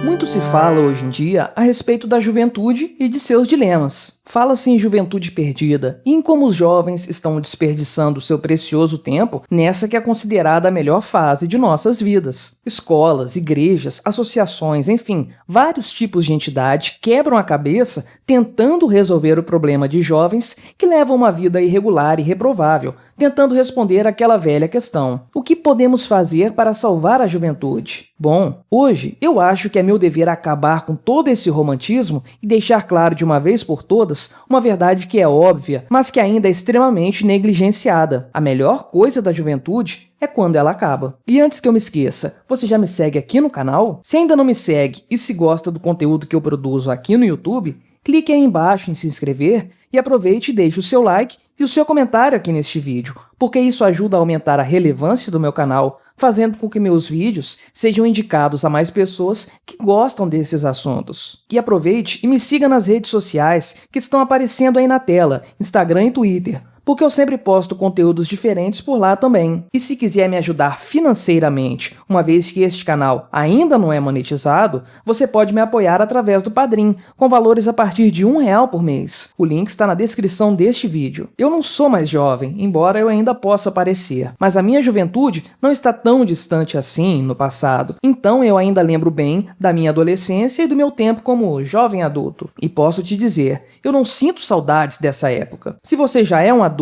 Muito se fala hoje em dia a respeito da juventude e de seus dilemas. Fala-se em juventude perdida e em como os jovens estão desperdiçando seu precioso tempo nessa que é considerada a melhor fase de nossas vidas. Escolas, igrejas, associações, enfim, vários tipos de entidade quebram a cabeça tentando resolver o problema de jovens que levam uma vida irregular e reprovável, tentando responder àquela velha questão: o que podemos fazer para salvar a juventude? Bom, hoje eu acho que é meu dever acabar com todo esse romantismo e deixar claro de uma vez por todas uma verdade que é óbvia, mas que ainda é extremamente negligenciada. A melhor coisa da juventude é quando ela acaba. E antes que eu me esqueça, você já me segue aqui no canal? Se ainda não me segue e se gosta do conteúdo que eu produzo aqui no YouTube, clique aí embaixo em se inscrever e aproveite e deixe o seu like e o seu comentário aqui neste vídeo, porque isso ajuda a aumentar a relevância do meu canal, fazendo com que meus vídeos sejam indicados a mais pessoas que gostam desses assuntos. E aproveite e me siga nas redes sociais que estão aparecendo aí na tela, Instagram e Twitter, porque eu sempre posto conteúdos diferentes por lá também. E se quiser me ajudar financeiramente, uma vez que este canal ainda não é monetizado, você pode me apoiar através do Padrim, com valores a partir de R$1 por mês. O link está na descrição deste vídeo. Eu não sou mais jovem, embora eu ainda possa parecer, mas a minha juventude não está tão distante assim no passado, então eu ainda lembro bem da minha adolescência e do meu tempo como jovem adulto. E posso te dizer, eu não sinto saudades dessa época. Se você já é um adulto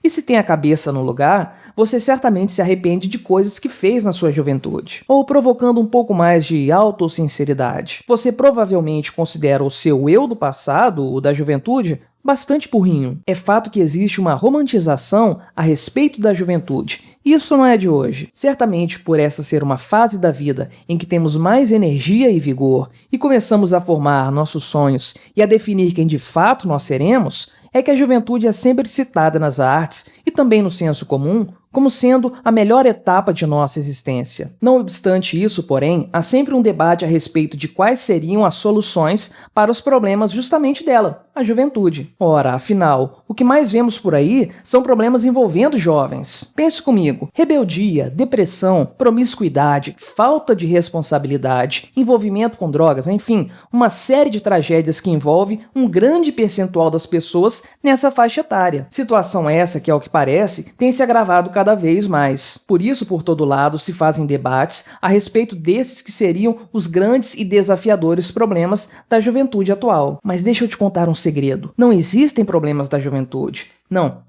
e se tem a cabeça no lugar, você certamente se arrepende de coisas que fez na sua juventude. Ou provocando um pouco mais de autossinceridade, você provavelmente considera o seu eu do passado, o da juventude, bastante burrinho. É fato que existe uma romantização a respeito da juventude. Isso não é de hoje. Certamente por essa ser uma fase da vida em que temos mais energia e vigor e começamos a formar nossos sonhos e a definir quem de fato nós seremos, é que a juventude é sempre citada nas artes e também no senso comum como sendo a melhor etapa de nossa existência. Não obstante isso, porém, há sempre um debate a respeito de quais seriam as soluções para os problemas justamente dela, a juventude. Ora, afinal, o que mais vemos por aí são problemas envolvendo jovens. Pense comigo: rebeldia, depressão, promiscuidade, falta de responsabilidade, envolvimento com drogas, enfim, uma série de tragédias que envolve um grande percentual das pessoas nessa faixa etária. Situação essa que, ao que parece, tem se agravado cada vez mais. Por isso, por todo lado, se fazem debates a respeito desses que seriam os grandes e desafiadores problemas da juventude atual. Mas deixa eu te contar um segredo: não existem problemas da juventude.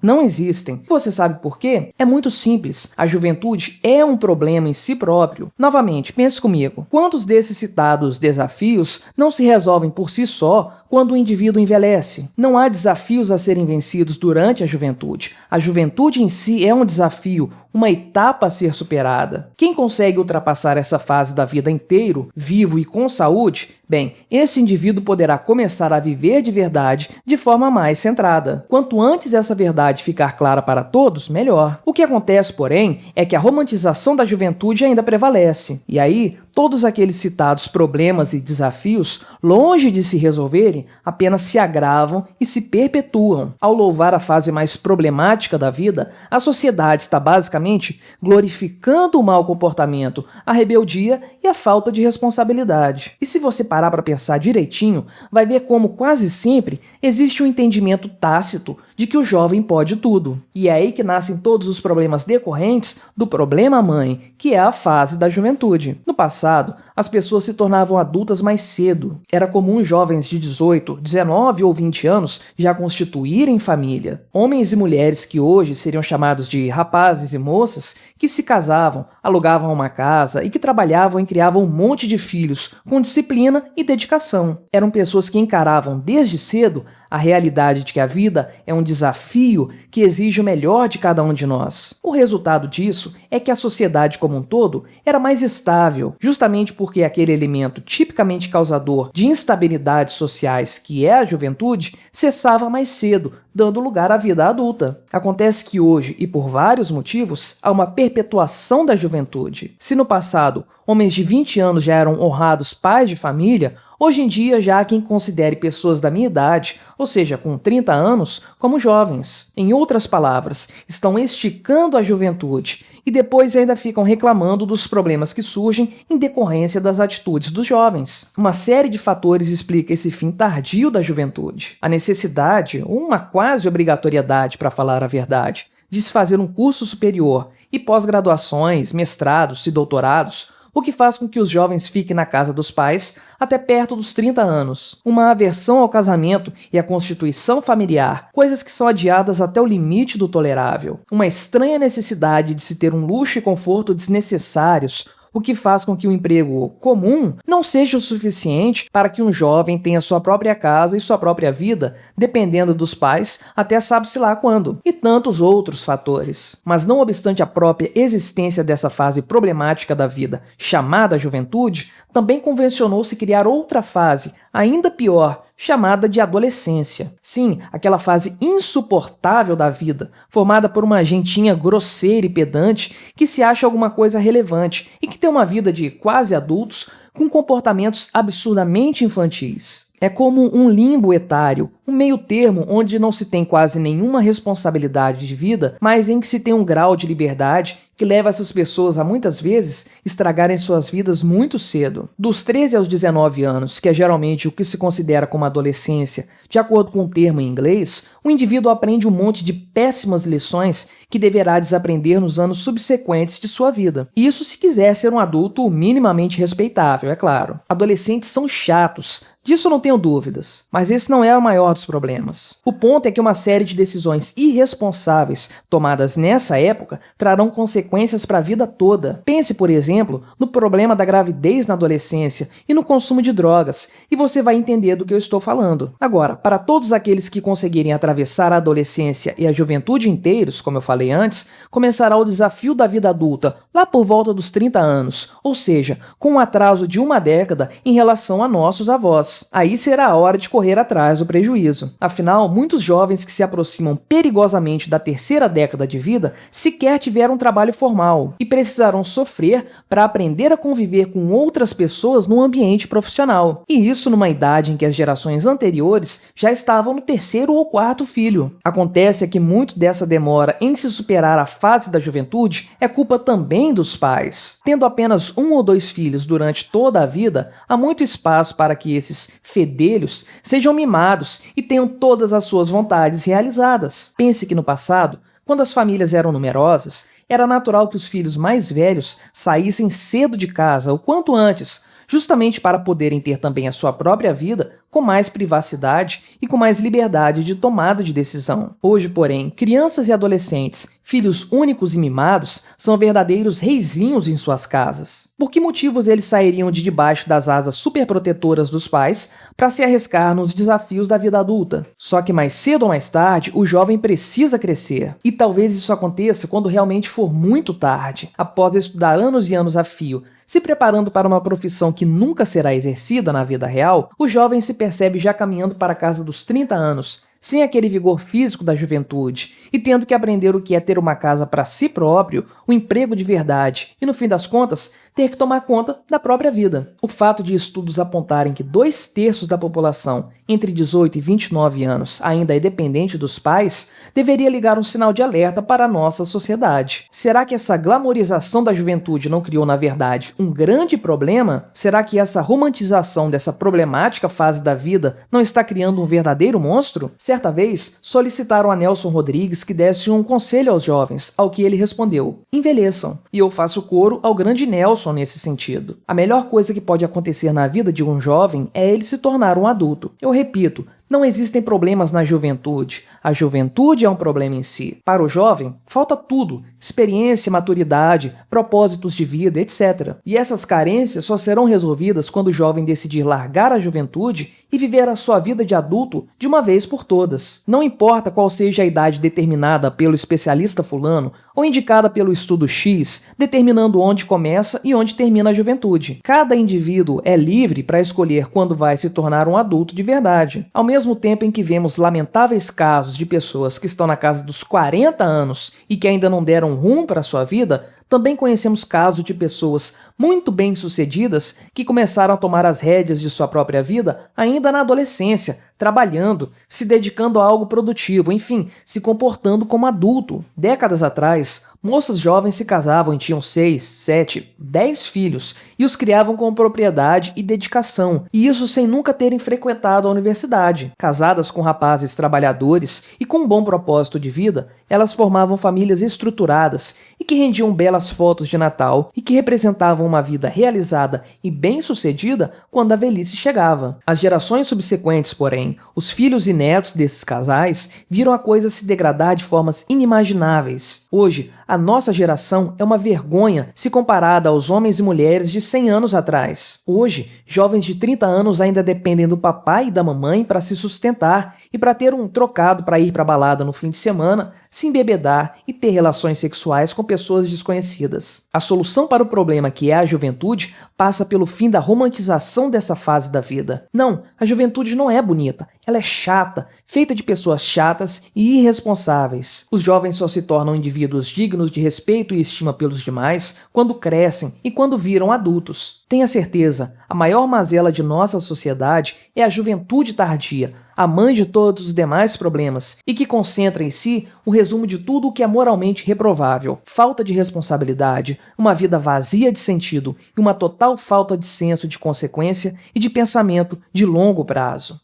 Não existem. Você sabe por quê? É muito simples. A juventude é um problema em si próprio. Novamente, pense comigo. Quantos desses citados desafios não se resolvem por si só quando o indivíduo envelhece? Não há desafios a serem vencidos durante a juventude. A juventude em si é um desafio, uma etapa a ser superada. Quem consegue ultrapassar essa fase da vida inteiro, vivo e com saúde, bem, esse indivíduo poderá começar a viver de verdade de forma mais centrada. Quanto antes essa verdade ficar clara para todos, melhor. O que acontece, porém, é que a romantização da juventude ainda prevalece. E aí, todos aqueles citados problemas e desafios, longe de se resolverem, apenas se agravam e se perpetuam. Ao louvar a fase mais problemática da vida, a sociedade está basicamente glorificando o mau comportamento, a rebeldia e a falta de responsabilidade. E se você parar para pensar direitinho, vai ver como quase sempre existe um entendimento tácito de que o jovem pode tudo. E é aí que nascem todos os problemas decorrentes do problema mãe, que é a fase da juventude. No passado, as pessoas se tornavam adultas mais cedo. Era comum jovens de 18, 19 ou 20 anos já constituírem família. Homens e mulheres que hoje seriam chamados de rapazes e moças, que se casavam, alugavam uma casa e que trabalhavam e criavam um monte de filhos com disciplina e dedicação. Eram pessoas que encaravam desde cedo a realidade de que a vida é um desafio que exige o melhor de cada um de nós. O resultado disso é que a sociedade como um todo era mais estável, justamente porque aquele elemento tipicamente causador de instabilidades sociais, que é a juventude, cessava mais cedo, dando lugar à vida adulta. Acontece que hoje, e por vários motivos, há uma perpetuação da juventude. Se no passado homens de 20 anos já eram honrados pais de família, Hoje em dia, já há quem considere pessoas da minha idade, ou seja, com 30 anos, como jovens. Em outras palavras, estão esticando a juventude e depois ainda ficam reclamando dos problemas que surgem em decorrência das atitudes dos jovens. Uma série de fatores explica esse fim tardio da juventude. A necessidade, ou uma quase obrigatoriedade, para falar a verdade, de se fazer um curso superior e pós-graduações, mestrados e doutorados, o que faz com que os jovens fiquem na casa dos pais até perto dos 30 anos. Uma aversão ao casamento e à constituição familiar, coisas que são adiadas até o limite do tolerável. Uma estranha necessidade de se ter um luxo e conforto desnecessários, o que faz com que o emprego comum não seja o suficiente para que um jovem tenha sua própria casa e sua própria vida, dependendo dos pais até sabe-se lá quando, e tantos outros fatores. Mas não obstante a própria existência dessa fase problemática da vida, chamada juventude, também convencionou-se criar outra fase, ainda pior, chamada de adolescência. Sim, aquela fase insuportável da vida, formada por uma gentinha grosseira e pedante que se acha alguma coisa relevante e que tem uma vida de quase adultos com comportamentos absurdamente infantis. É como um limbo etário, um meio termo onde não se tem quase nenhuma responsabilidade de vida, mas em que se tem um grau de liberdade que leva essas pessoas a muitas vezes estragarem suas vidas muito cedo. Dos 13 aos 19 anos, que é geralmente o que se considera como adolescência, de acordo com o termo em inglês, o indivíduo aprende um monte de péssimas lições que deverá desaprender nos anos subsequentes de sua vida. Isso se quiser ser um adulto minimamente respeitável, é claro. Adolescentes são chatos, disso não tenho dúvidas, mas esse não é o maior dos problemas. O ponto é que uma série de decisões irresponsáveis tomadas nessa época trarão consequências para a vida toda. Pense, por exemplo, no problema da gravidez na adolescência e no consumo de drogas, e você vai entender do que eu estou falando. Agora, para todos aqueles que conseguirem atravessar a adolescência e a juventude inteiros, como eu falei antes, começará o desafio da vida adulta lá por volta dos 30 anos, ou seja, com um atraso de uma década em relação a nossos avós. Aí será a hora de correr atrás do prejuízo. Afinal, muitos jovens que se aproximam perigosamente da terceira década de vida sequer tiveram um trabalho formal e precisarão sofrer para aprender a conviver com outras pessoas no ambiente profissional. E isso numa idade em que as gerações anteriores já estavam no terceiro ou quarto filho. Acontece que muito dessa demora em se superar a fase da juventude é culpa também dos pais. Tendo apenas um ou dois filhos durante toda a vida, há muito espaço para que esses fedelhos sejam mimados e tenham todas as suas vontades realizadas. Pense que no passado, quando as famílias eram numerosas, era natural que os filhos mais velhos saíssem cedo de casa o quanto antes, justamente para poderem ter também a sua própria vida com mais privacidade e com mais liberdade de tomada de decisão. Hoje, porém, crianças e adolescentes, filhos únicos e mimados, são verdadeiros reizinhos em suas casas. Por que motivos eles sairiam de debaixo das asas superprotetoras dos pais para se arriscar nos desafios da vida adulta? Só que mais cedo ou mais tarde, o jovem precisa crescer. E talvez isso aconteça quando realmente for muito tarde, após estudar anos e anos a fio, se preparando para uma profissão que nunca será exercida na vida real, o jovem se percebe já caminhando para a casa dos 30 anos, sem aquele vigor físico da juventude, e tendo que aprender o que é ter uma casa para si próprio, um emprego de verdade, e no fim das contas, ter que tomar conta da própria vida. O fato de estudos apontarem que 2/3 da população entre 18 e 29 anos ainda é dependente dos pais, deveria ligar um sinal de alerta para a nossa sociedade. Será que essa glamorização da juventude não criou, na verdade, um grande problema? Será que essa romantização dessa problemática fase da vida não está criando um verdadeiro monstro? Certa vez, solicitaram a Nelson Rodrigues que desse um conselho aos jovens, ao que ele respondeu: envelheçam. E eu faço coro ao grande Nelson nesse sentido. A melhor coisa que pode acontecer na vida de um jovem é ele se tornar um adulto. Eu repito, não existem problemas na juventude. A juventude é um problema em si. Para o jovem, falta tudo: experiência, maturidade, propósitos de vida, etc. E essas carências só serão resolvidas quando o jovem decidir largar a juventude e viver a sua vida de adulto de uma vez por todas. Não importa qual seja a idade determinada pelo especialista fulano ou indicada pelo estudo X, determinando onde começa e onde termina a juventude. Cada indivíduo é livre para escolher quando vai se tornar um adulto de verdade. Ao mesmo tempo em que vemos lamentáveis casos de pessoas que estão na casa dos 40 anos e que ainda não deram rumo para a sua vida, Também conhecemos casos de pessoas muito bem-sucedidas que começaram a tomar as rédeas de sua própria vida ainda na adolescência, trabalhando, se dedicando a algo produtivo, enfim, se comportando como adulto. Décadas atrás, moças jovens se casavam e tinham 6, 7, 10 filhos e os criavam com propriedade e dedicação, e isso sem nunca terem frequentado a universidade. Casadas com rapazes trabalhadores e com um bom propósito de vida, elas formavam famílias estruturadas e que rendiam belas fotos de Natal e que representavam uma vida realizada e bem-sucedida quando a velhice chegava. As gerações subsequentes, porém, os filhos e netos desses casais viram a coisa se degradar de formas inimagináveis. Hoje, a nossa geração é uma vergonha se comparada aos homens e mulheres de 100 anos atrás. Hoje, jovens de 30 anos ainda dependem do papai e da mamãe para se sustentar e para ter um trocado para ir para a balada no fim de semana, se embebedar e ter relações sexuais com pessoas desconhecidas. A solução para o problema que é a juventude passa pelo fim da romantização dessa fase da vida. Não, a juventude não é bonita, ela é chata, feita de pessoas chatas e irresponsáveis. Os jovens só se tornam indivíduos dignos de respeito e estima pelos demais quando crescem e quando viram adultos. Tenha certeza, a maior mazela de nossa sociedade é a juventude tardia, a mãe de todos os demais problemas, e que concentra em si o resumo de tudo o que é moralmente reprovável: falta de responsabilidade, uma vida vazia de sentido e uma total falta de senso de consequência e de pensamento de longo prazo.